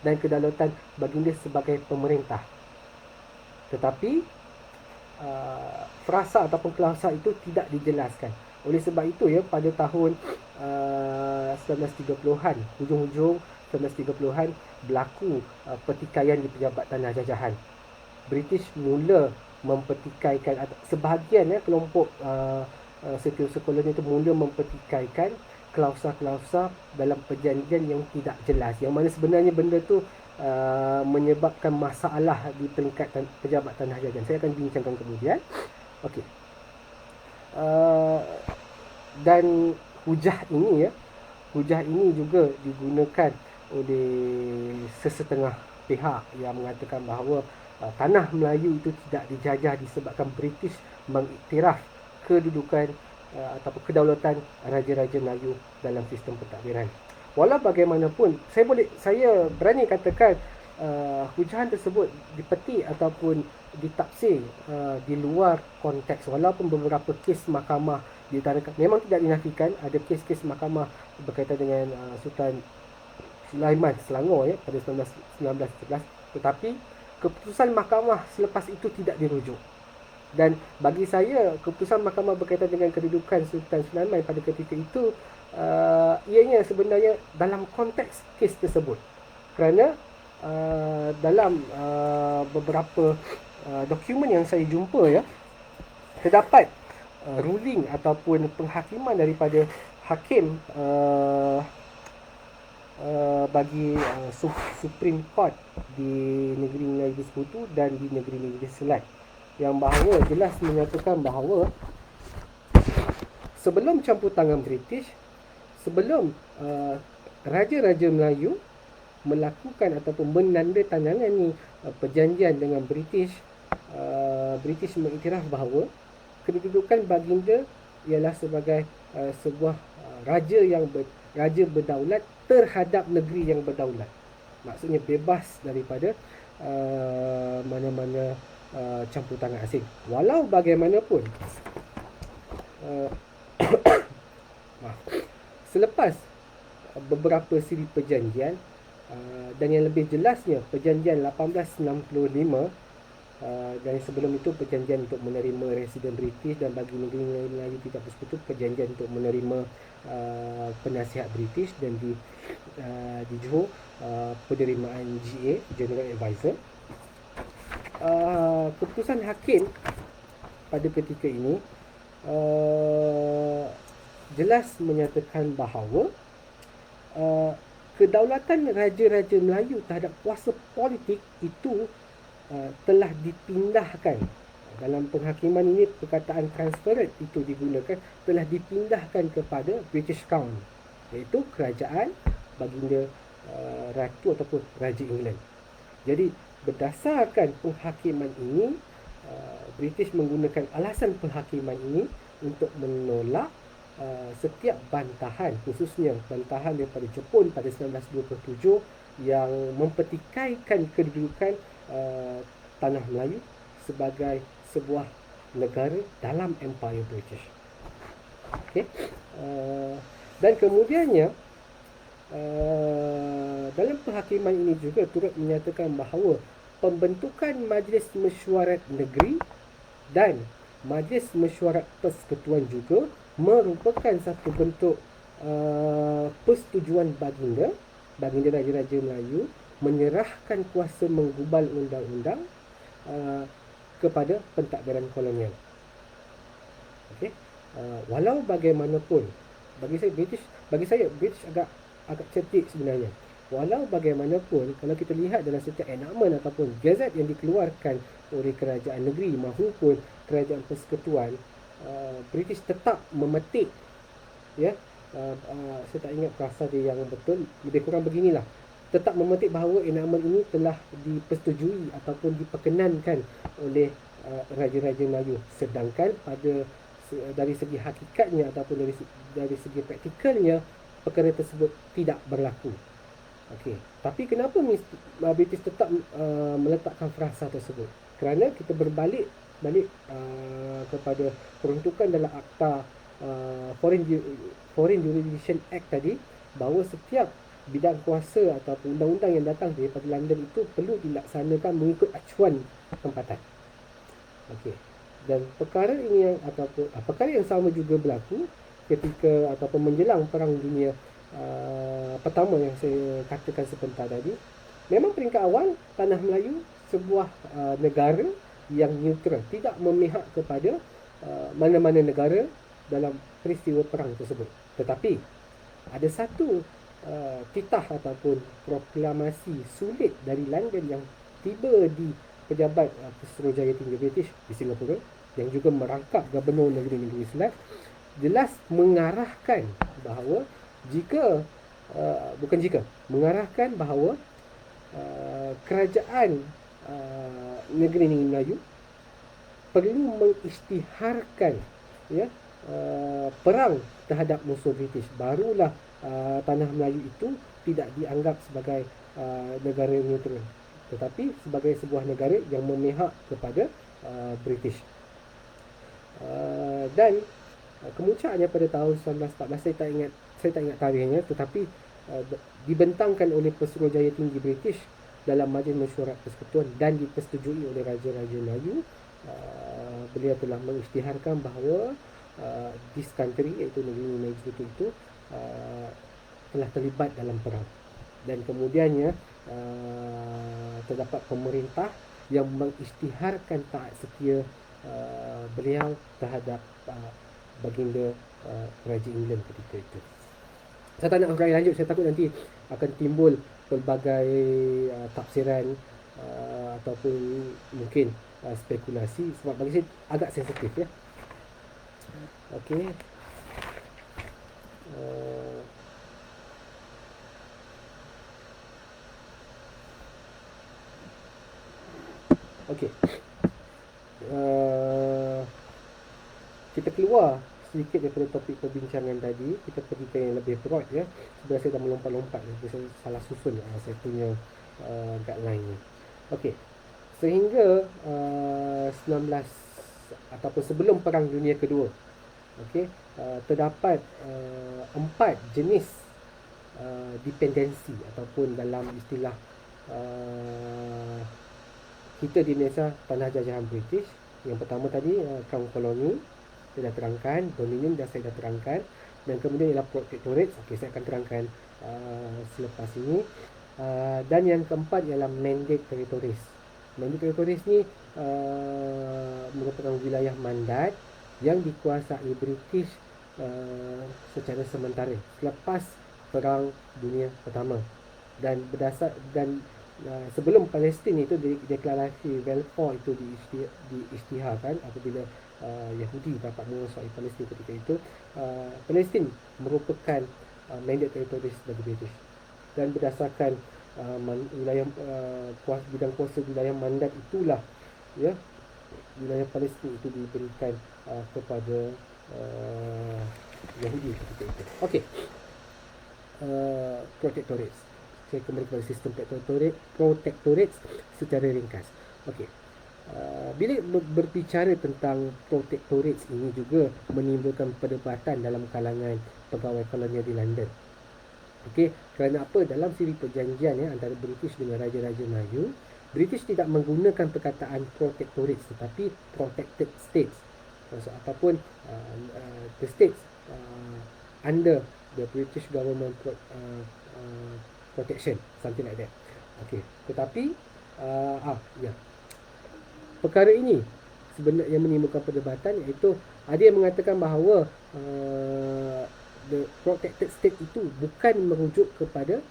dan kedaulatan baginda sebagai pemerintah. Tetapi frasa ataupun klausa itu tidak dijelaskan. Oleh sebab itu, ya, pada tahun 1930-an, hujung-hujung 1930-an berlaku pertikaian di pejabat tanah jajahan. British mula mempertikaikan, sebahagian, ya, kelompok setiausaha koloni itu mula mempertikaikan klausa-klausa dalam perjanjian yang tidak jelas, yang mana sebenarnya benda tu menyebabkan masalah di peringkat pejabat tanah jajahan. Saya akan bincangkan kemudian. Okey. Dan hujah ini, ya, hujah ini juga digunakan oleh sesetengah pihak yang mengatakan bahawa tanah Melayu itu tidak dijajah disebabkan British mengiktiraf kedudukan ataupun kedaulatan raja-raja Melayu dalam sistem pentadbiran. Walau bagaimanapun, saya berani katakan hujahan tersebut dipetik ataupun ditafsir di luar konteks. Walaupun beberapa kes mahkamah diutarakan, memang tidak dinafikan ada kes-kes mahkamah berkaitan dengan Sultan Sulaiman Selangor, ya, pada 1911, tetapi keputusan mahkamah selepas itu tidak dirujuk. Dan bagi saya, keputusan mahkamah berkaitan dengan kedudukan Sultan Sulaiman pada ketika itu ianya sebenarnya dalam konteks kes tersebut. Kerana dalam beberapa dokumen yang saya jumpa, ya, terdapat ruling ataupun penghakiman daripada hakim bagi Supreme Court di negeri Melayu Bersekutu dan di negeri-negeri Selat, yang bahawa jelas menyatakan bahawa sebelum campur tangan British, sebelum raja-raja Melayu melakukan ataupun menandatangani perjanjian dengan British, British mengiktiraf bahawa kedudukan baginda ialah sebagai sebuah raja berdaulat terhadap negeri yang berdaulat. Maksudnya bebas daripada mana-mana campur tangan asing. Walau bagaimanapun, selepas beberapa siri perjanjian, dan yang lebih jelasnya perjanjian 1865, dan sebelum itu perjanjian untuk menerima residen British, dan bagi negeri Melayu tidak bersekutu perjanjian untuk menerima penasihat British, dan di Johor penerimaan GA, General Advisor. Keputusan hakim pada ketika ini jelas menyatakan bahawa kedaulatan raja-raja Melayu terhadap kuasa politik itu telah dipindahkan. Dalam penghakiman ini perkataan transferred itu digunakan, telah dipindahkan kepada British Crown, iaitu kerajaan baginda Ratu ataupun Raja England. Jadi berdasarkan penghakiman ini, British menggunakan alasan penghakiman ini untuk menolak setiap bantahan, khususnya bantahan daripada Jepun pada 1927 yang mempertikaikan kedudukan tanah Melayu sebagai sebuah negara dalam Empire British. Okay. Dan kemudiannya dalam perhakiman ini juga turut menyatakan bahawa pembentukan Majlis Mesyuarat Negeri dan Majlis Mesyuarat Persekutuan juga merupakan satu bentuk persetujuan baginda Raja-Raja Melayu menyerahkan kuasa menggubal undang-undang kepada pentadbiran kolonial. Okey. Walau bagaimanapun, bagi saya British agak cerdik sebenarnya. Walau bagaimanapun, kalau kita lihat dalam setiap enactment ataupun gazet yang dikeluarkan oleh kerajaan negeri maupun kerajaan persekutuan, British tetap memetik, ya, saya tak ingat perasa dia yang betul, lebih kurang beginilah, tetap memetik bahawa enactment ini telah dipersetujui ataupun diperkenankan oleh Raja-Raja Melayu, sedangkan dari segi hakikatnya ataupun dari segi praktikalnya perkara tersebut tidak berlaku. Okey, tapi kenapa British tetap meletakkan frasa tersebut? Kerana kita berbalik kepada peruntukan dalam Akta Foreign Jurisdiction Act tadi, bahawa setiap bidang kuasa ataupun undang-undang yang datang daripada London itu perlu dilaksanakan mengikut acuan tempatan. Okey. Dan perkara yang sama juga berlaku ketika ataupun menjelang Perang Dunia Pertama yang saya katakan sebentar tadi. Memang peringkat awal tanah Melayu sebuah negara yang neutral, tidak memihak kepada mana-mana negara dalam peristiwa perang tersebut. Tetapi ada satu titah ataupun proklamasi sulit dari London yang tiba di pejabat Suruhanjaya Tinggi British di Singapura, yang juga merangkap Gubernur Negeri-Negeri Selat, jelas mengarahkan bahawa mengarahkan bahawa kerajaan negeri-negeri Melayu perlu mengisytiharkan, ya, perang terhadap musuh British. Barulah tanah Melayu itu tidak dianggap sebagai negara neutral, tetapi sebagai sebuah negara yang memihak kepada British. Dan kemuncaannya pada tahun 1914, saya tak ingat tarikhnya, tetapi dibentangkan oleh Pesuruhjaya Tinggi British dalam Majlis Mesyuarat Persekutuan dan dipersetujui oleh Raja-Raja Melayu. Beliau telah mengisytiharkan bahawa this country, iaitu negeri-negeri Sekutu itu, telah terlibat dalam perang. Dan kemudiannya terdapat pemerintah yang mengisytiharkan taat setia beliau terhadap baginda Raja England ketika itu. Saya tak nak urai lanjut, saya takut nanti akan timbul pelbagai tafsiran ataupun mungkin spekulasi, sebab bagi saya agak sensitif, ya. Okey. Okey. Kita keluar sedikit daripada topik perbincangan tadi, kita pergi ke yang lebih broad, ya. Sebenarnya saya dah melompat-lompat, saya salah susun saya punya guideline ni. Okey. Sehingga 19 ataupun sebelum Perang Dunia Kedua, okey, terdapat 4 jenis dependensi ataupun dalam istilah kita di Malaysia, tanah jajahan British. Yang pertama tadi Crown Colony, saya dah terangkan. Dominion dah saya dah terangkan. Dan kemudian ialah Protectorate. Okey, saya akan terangkan selepas ini. Dan yang keempat ialah Mandate Territories. Mandate Territories ni merupakan wilayah mandat yang dikuasai British secara sementara selepas Perang Dunia Pertama. Dan sebelum Palestin itu deklarasi Balfour itu diisytiharkan apabila Yahudi dapat menguasai Palestin ketika itu, Palestin merupakan mandate territories bagi British. Dan berdasarkan wilayah bidang kuasa wilayah mandat itulah, ya, wilayah Palestin itu diberikan kepada Yahudi ketika itu. Okey. Protectorates. saya kembali kepada sistem protectorate secara ringkas. Okey. Bila berbicara tentang protectorates ini juga menimbulkan perdebatan dalam kalangan pegawai kolonial di London. Okey, kerana apa? Dalam siri perjanjian antara British dengan Raja-Raja Melayu, British tidak menggunakan perkataan protectorates tetapi protected states. Maksud ataupun the states under the British government protection, something like that. Okey, tetapi perkara ini sebenarnya yang menimbulkan perdebatan, iaitu ada yang mengatakan bahawa the protected state itu bukan merujuk kepada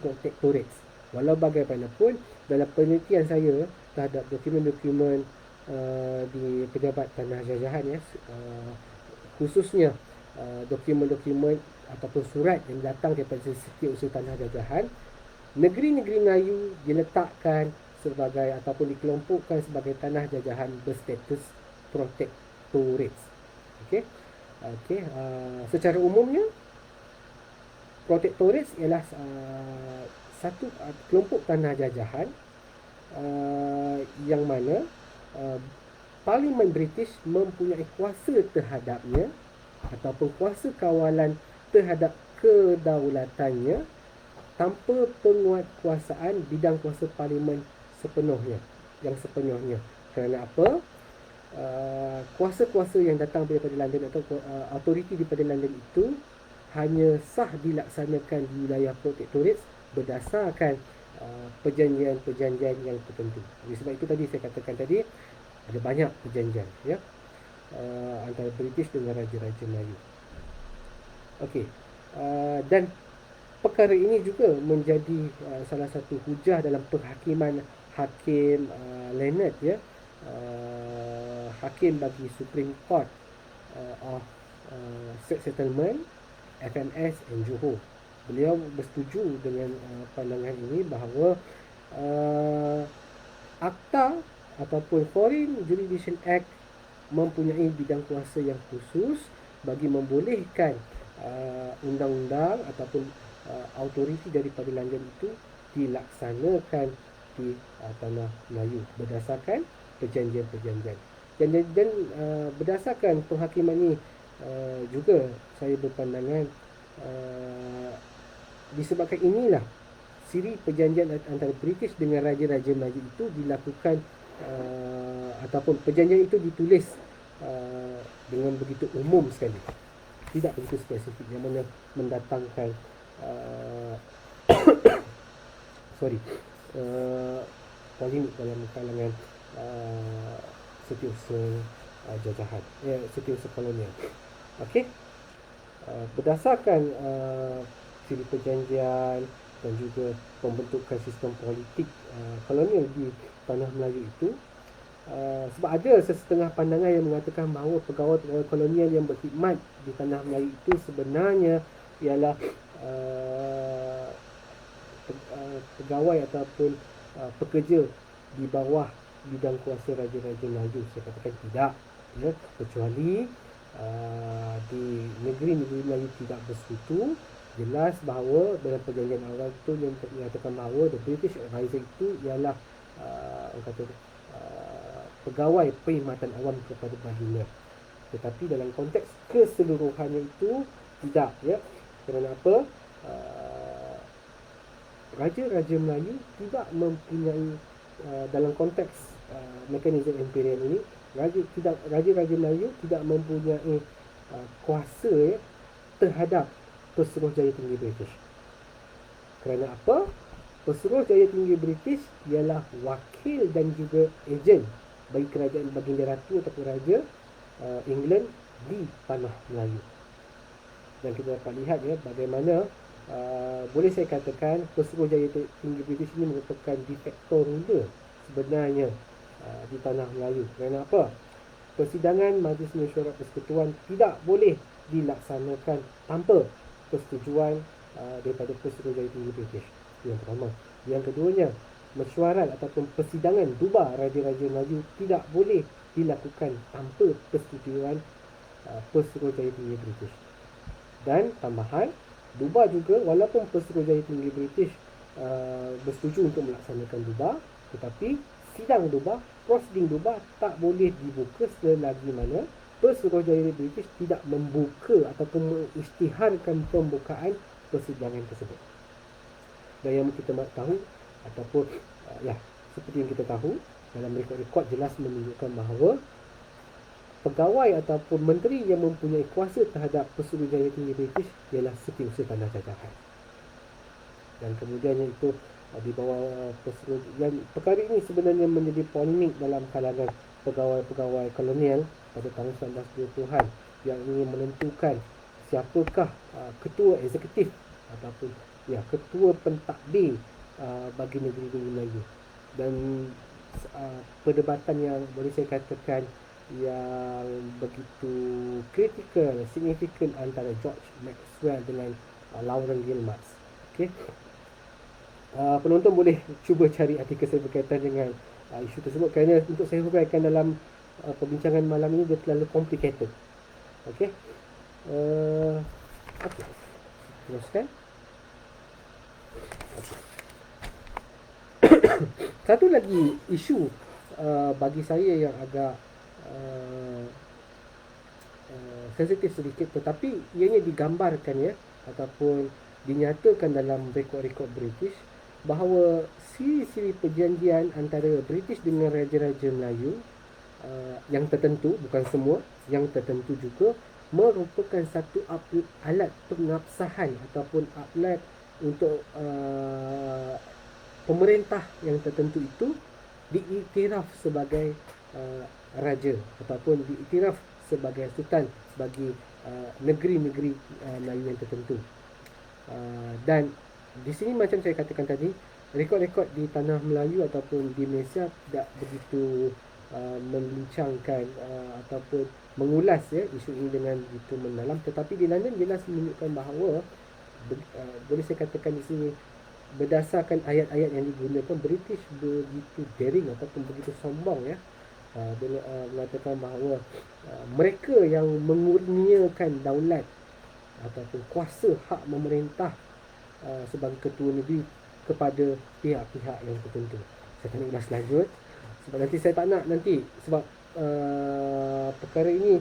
protectorates. Walau bagaimanapun, dalam penelitian saya terhadap dokumen-dokumen di pejabat tanah jajahan khususnya dokumen-dokumen ataupun surat yang datang daripada Setiausaha Tanah Jajahan, negeri-negeri Melayu diletakkan sebagai ataupun dikelompokkan sebagai tanah jajahan berstatus protectorates. Okey. Secara umumnya protectorates ialah satu kelompok tanah jajahan yang mana Parlimen British mempunyai kuasa terhadapnya ataupun kuasa kawalan terhadap kedaulatannya tanpa penguatkuasaan bidang kuasa Parlimen sepenuhnya. Kerana apa? Kuasa-kuasa yang datang daripada London atau autoriti daripada London itu hanya sah dilaksanakan di wilayah protectorates berdasarkan perjanjian-perjanjian yang tertentu. Oleh sebab itu tadi saya katakan tadi ada banyak perjanjian antara British dengan Raja-Raja Melayu. Okey. Dan perkara ini juga menjadi salah satu hujah dalam penghakiman Hakim Leonard hakim bagi Supreme Court of Settlement FMS and Johor. Beliau bersetuju dengan pandangan ini bahawa Akta ataupun Foreign Jurisdiction Act mempunyai bidang kuasa yang khusus bagi membolehkan undang-undang ataupun autoriti daripada London itu dilaksanakan di tanah Melayu berdasarkan perjanjian-perjanjian. Dan berdasarkan penghakiman ini juga saya berpandangan disebabkan inilah siri perjanjian antara British dengan Raja-Raja Melayu itu dilakukan ataupun perjanjian itu ditulis dengan begitu umum sekali, tidak begitu spesifik, yang mana mendatangkan polemik dalam kalangan setiausaha jajahan, setiausaha kolonial. Okey, berdasarkan siri perjanjian dan juga pembentukan sistem politik kolonial di tanah Melayu itu, sebab ada sesetengah pandangan yang mengatakan bahawa pegawai kolonial yang berkhidmat di tanah Melayu itu sebenarnya ialah pegawai ataupun pekerja di bawah bidang kuasa Raja-Raja Melayu. Saya katakan tidak, kecuali di negeri-negeri Melayu tidak bersekutu. Jelas bahawa dalam perjanjian awal itu yang menyatakan bahawa the British Advisor itu ialah pegawai perkhidmatan awam kepada bahinda. Tetapi dalam konteks keseluruhannya itu tidak, kerana apa? Raja-Raja Melayu tidak mempunyai dalam konteks mekanisme imperial ini, Raja-Raja Melayu tidak mempunyai kuasa terhadap Pesuruhjaya Tinggi British. Kerana apa? Pesuruhjaya Tinggi British ialah wakil dan juga ejen bagi kerajaan Baginda Ratu ataupun Raja England di tanah Melayu. Dan kita dapat lihat bagaimana boleh saya katakan Pesuruhjaya Tinggi British ini merupakan de facto ruler sebenarnya di tanah Melayu. Kerana apa? Persidangan Majlis Mesyuarat Persekutuan tidak boleh dilaksanakan tanpa persetujuan daripada Pesuruhjaya Tinggi British. Yang pertama. Yang keduanya, mesyuarat ataupun persidangan Duba Raja-Raja Melayu tidak boleh dilakukan tanpa persetujuan Pesuruhjaya Tinggi British. Dan tambahan, Duba juga, walaupun Pesuruhjaya Tinggi British bersetuju untuk melaksanakan Duba, tetapi sidang Duba, prosiding Duba tak boleh dibuka selagi mana Pesuruhjaya British tidak membuka ataupun mengisytiharkan pembukaan persidangan tersebut. Dan yang kita tahu ataupun seperti yang kita tahu, dalam rekod-rekod jelas menunjukkan bahawa pegawai ataupun menteri yang mempunyai kuasa terhadap Pesuruhjaya Tinggi British ialah Setiausaha Tanah Jajahan. Dan kemudiannya itu di bawah Pesuruhjaya. Perkara ini sebenarnya menjadi polemik dalam kalangan pegawai-pegawai kolonial pada tahun 1920-an yang ingin menentukan siapakah ketua eksekutif ataupun ketua pentadbir bagi negeri-negeri Melayu. Dan perdebatan yang boleh saya katakan yang begitu kritikal, signifikan antara George Maxwell dengan Lauren Gilmartin. Okey. Penonton boleh cuba cari artikel saya berkaitan dengan isu tersebut, kerana untuk saya huraikan dalam perbincangan malam ini dia terlalu complicated. Okey. Okey. Teruskan. Okay. Satu lagi isu bagi saya yang agak sensitif sedikit, tetapi ianya digambarkan ataupun dinyatakan dalam rekod-rekod British bahawa siri-siri perjanjian antara British dengan Raja-Raja Melayu yang tertentu, bukan semua, yang tertentu juga merupakan satu alat pengabsahan ataupun alat untuk pemerintah yang tertentu itu diiktiraf sebagai raja ataupun diiktiraf sebagai sultan bagi negeri-negeri Melayu yang tertentu. Dan di sini macam saya katakan tadi, rekod-rekod di tanah Melayu ataupun di Malaysia tidak begitu membincangkan ataupun mengulas isu ini dengan begitu mendalam, tetapi di London jelas menunjukkan bahawa boleh saya katakan di sini berdasarkan ayat-ayat yang digunakan, British begitu daring ataupun begitu sombong mengatakan bahawa mereka yang mengurniakan daulat ataupun kuasa hak memerintah sebagai ketua negeri kepada pihak-pihak yang tertentu. Saya tak nak ulas lanjut sebab nanti saya tak nak sebab perkara ini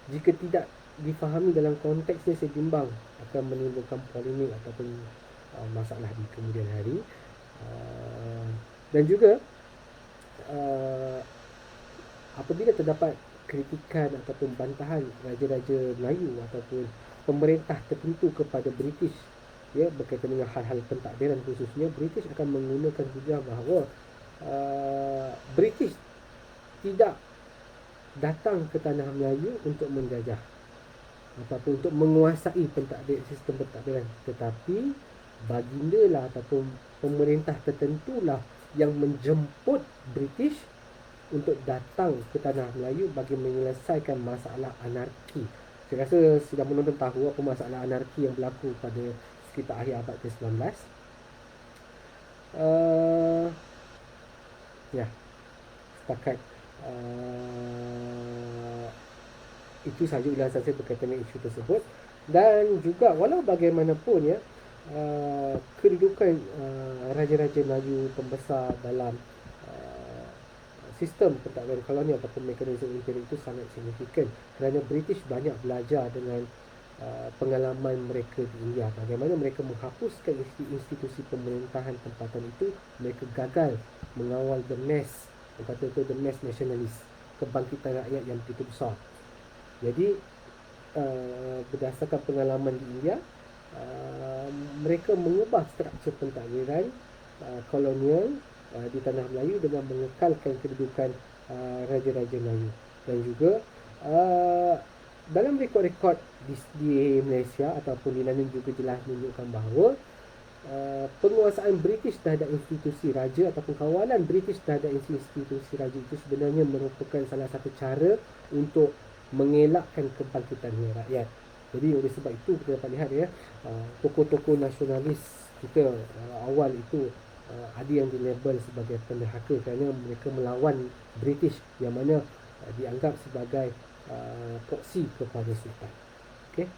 jika tidak difahami dalam konteksnya, saya bimbang akan menimbulkan polemik ataupun masalah di kemudian hari. Dan juga apabila terdapat kritikan ataupun bantahan Raja-Raja Melayu ataupun pemerintah tertentu kepada British berkaitan dengan hal-hal pentadbiran khususnya, British akan menggunakan hujah bahawa British tidak datang ke tanah Melayu untuk menjajah ataupun untuk menguasai sistem pentadbiran, tetapi baginda lah ataupun pemerintah tertentulah yang menjemput British untuk datang ke tanah Melayu bagi menyelesaikan masalah anarki. Saya rasa sudah menonton tahu apa masalah anarki yang berlaku pada sekitar akhir abad ke-19. Setakat itu sahaja ulasan saya berkaitan dengan isu tersebut. Dan juga walau bagaimanapun kedudukan Raja-Raja Melayu pembesar dalam sistem pentadbiran kolonial ataupun mekanisme imperial itu sangat signifikan, kerana British banyak belajar dengan pengalaman mereka di India, bagaimana mereka menghapuskan institusi pemerintahan tempatan itu. Mereka gagal mengawal the mass, kata itu the mass nationalist, kebangkitan rakyat yang begitu besar. Jadi berdasarkan pengalaman di India, mereka mengubah struktur pentadbiran kolonial di tanah Melayu dengan mengekalkan kedudukan Raja-Raja Melayu. Dan juga dalam rekod-rekod di Malaysia ataupun di London juga jelas menunjukkan bahawa penguasaan British terhadap institusi raja ataupun kawalan British terhadap institusi raja itu sebenarnya merupakan salah satu cara untuk mengelakkan kebangkitan rakyat. Jadi oleh sebab itu kita dapat lihat tokoh-tokoh nasionalis kita awal itu ada yang dilabel sebagai penderhaka kerana mereka melawan British yang mana dianggap sebagai proksi kepada sultan. Okey.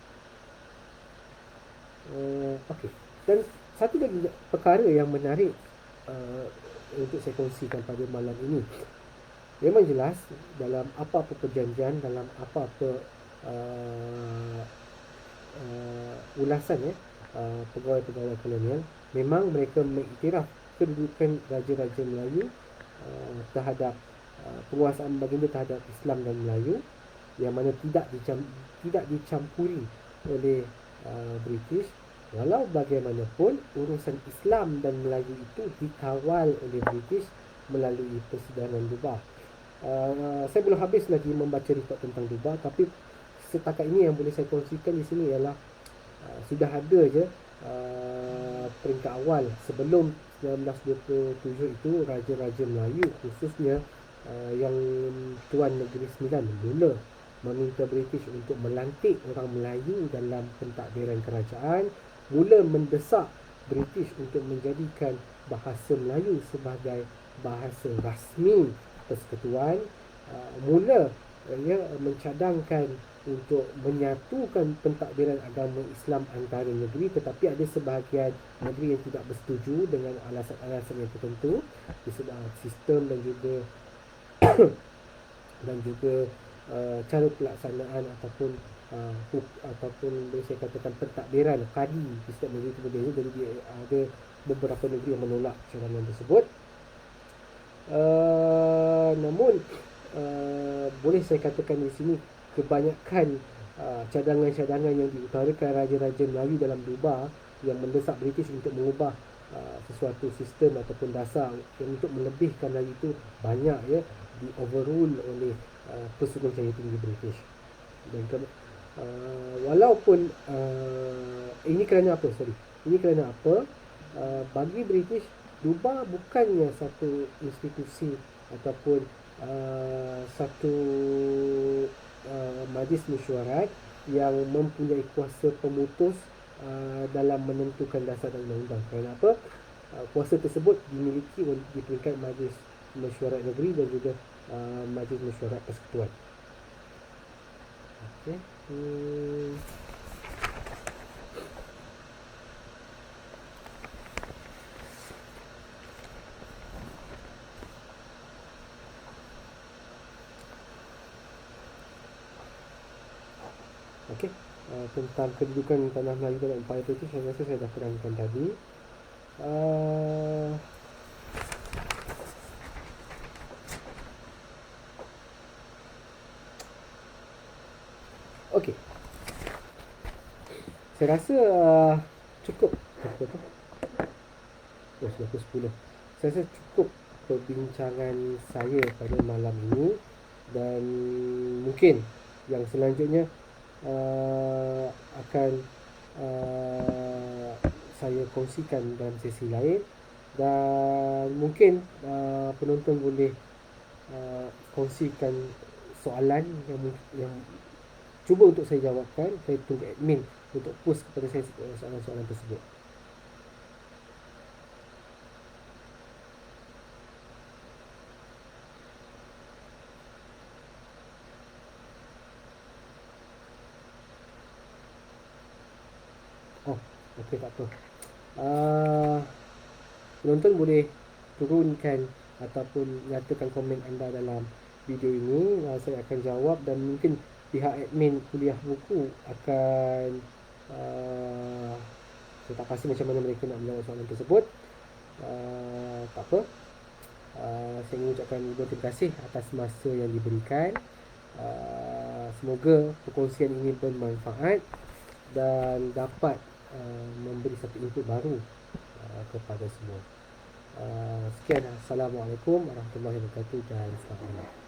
Dan satu lagi perkara yang menarik untuk saya kongsikan pada malam ini. Memang jelas dalam apa-apa perjanjian, dalam apa-apa uh, ulasan pegawai-pegawai kolonial, memang mereka mengiktiraf kedudukan Raja-Raja Melayu terhadap penguasaan baginda terhadap Islam dan Melayu, yang mana tidak dicampuri oleh British. Walau bagaimanapun, urusan Islam dan Melayu itu dikawal oleh British melalui Persidangan Duba. Saya belum habis lagi membaca report tentang Duba, tapi setakat ini yang boleh saya kongsikan di sini ialah sudah ada je peringkat awal sebelum 1927 itu, Raja-Raja Melayu khususnya yang Tuan Negeri Sembilan mula meminta British untuk melantik orang Melayu dalam pentadbiran kerajaan, mula mendesak British untuk menjadikan bahasa Melayu sebagai bahasa rasmi persekutuan, mula mencadangkan untuk menyatukan pentadbiran agama Islam antara negeri, tetapi ada sebahagian negeri yang tidak bersetuju dengan alasan-alasan yang tertentu disebabkan sistem dan juga cara pelaksanaan ataupun saya katakan pentadbiran kadi di setiap negeri itu berbeza. Jadi ada beberapa negeri yang menolak cadangan tersebut. Namun boleh saya katakan di sini kebanyakan cadangan-cadangan yang diutarakan Raja-Raja Melayu dalam Duba yang mendesak British untuk mengubah sesuatu sistem ataupun dasar yang untuk melebihkan Melayu itu banyak di overrule oleh Persekutuan Cahaya Tinggi British. Dan walaupun ini kerana apa? Ini kerana apa? Bagi British, Duba bukannya satu institusi ataupun satu majlis mesyuarat yang mempunyai kuasa pemutus dalam menentukan dasar dan undang-undang. Kerana apa? Kuasa tersebut dimiliki di peringkat majlis mesyuarat negeri dan juga majlis mesyuarat persekutuan. Okay. Okey, tentang kedudukan tanah Melayu dalam Empire British, saya rasa saya dah terangkan tadi. Okey, saya rasa cukup. Sudah pukul 10. Saya rasa cukup perbincangan saya pada malam ini, dan mungkin yang selanjutnya akan saya kongsikan dalam sesi lain, dan mungkin penonton boleh kongsikan soalan yang cuba untuk saya jawabkan. Saya tunggu admin untuk post kepada saya soalan-soalan tersebut. Okey, tak apa. Penonton boleh turunkan ataupun nyatakan komen anda dalam video ini. Saya akan jawab, dan mungkin pihak admin kuliah buku akan saya tak pasti macam mana mereka nak menjawab soalan tersebut. Tak apa. Saya ingin ucapkan terima kasih atas masa yang diberikan. Semoga perkongsian ini bermanfaat dan dapat memberi satu input baru kepada semua. Sekian. Assalamualaikum warahmatullahi wabarakatuh dan selamat malam.